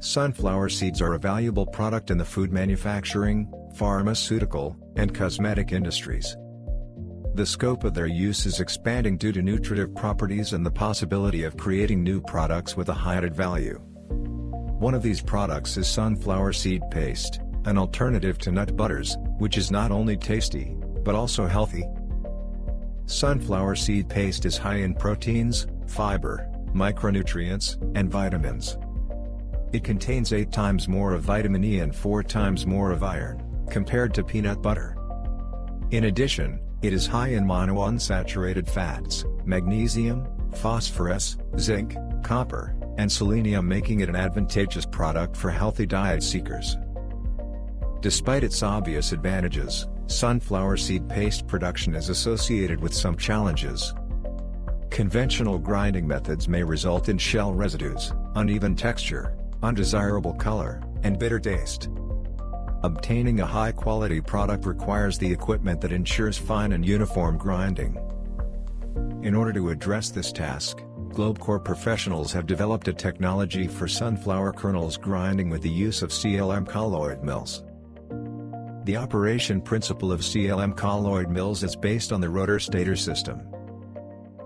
Sunflower seeds are a valuable product in the food manufacturing, pharmaceutical, and cosmetic industries. The scope of their use is expanding due to nutritive properties and the possibility of creating new products with a high added value. One of these products is sunflower seed paste, an alternative to nut butters, which is not only tasty, but also healthy. Sunflower seed paste is high in proteins, fiber, micronutrients, and vitamins. It contains 8 times more of vitamin E and 4 times more of iron, compared to peanut butter. In addition, it is high in monounsaturated fats, magnesium, phosphorus, zinc, copper, and selenium, making it an advantageous product for healthy diet seekers. Despite its obvious advantages, sunflower seed paste production is associated with some challenges. Conventional grinding methods may result in shell residues, uneven texture, undesirable color, and bitter taste. Obtaining a high-quality product requires the equipment that ensures fine and uniform grinding. In order to address this task, GlobeCore professionals have developed a technology for sunflower kernels grinding with the use of CLM Colloid mills. The operation principle of CLM Colloid mills is based on the rotor-stator system.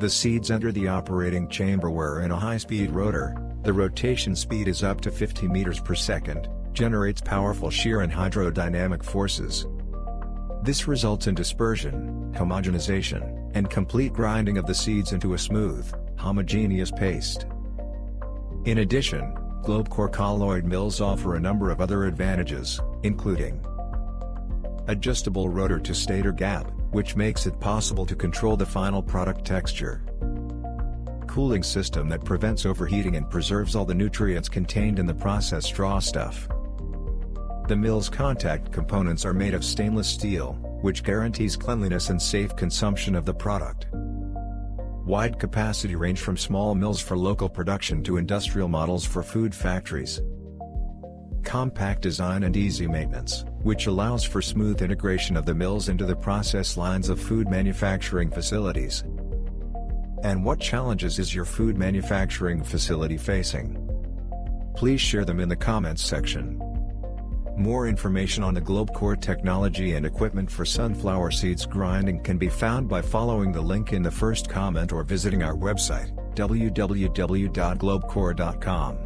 The seeds enter the operating chamber where, in a high-speed rotor, the rotation speed is up to 50 meters per second, generates powerful shear and hydrodynamic forces. This results in dispersion, homogenization, and complete grinding of the seeds into a smooth, homogeneous paste. In addition, GlobeCore colloid mills offer a number of other advantages, including adjustable rotor-to-stator gap, which makes it possible to control the final product texture. Cooling system that prevents overheating and preserves all the nutrients contained in the processed raw stuff. The mill's contact components are made of stainless steel, which guarantees cleanliness and safe consumption of the product. Wide capacity range from small mills for local production to industrial models for food factories. Compact design and easy maintenance, which allows for smooth integration of the mills into the process lines of food manufacturing facilities. And what challenges is your food manufacturing facility facing? Please share them in the comments section. More information on the GlobeCore technology and equipment for sunflower seeds grinding can be found by following the link in the first comment or visiting our website, www.globecore.com.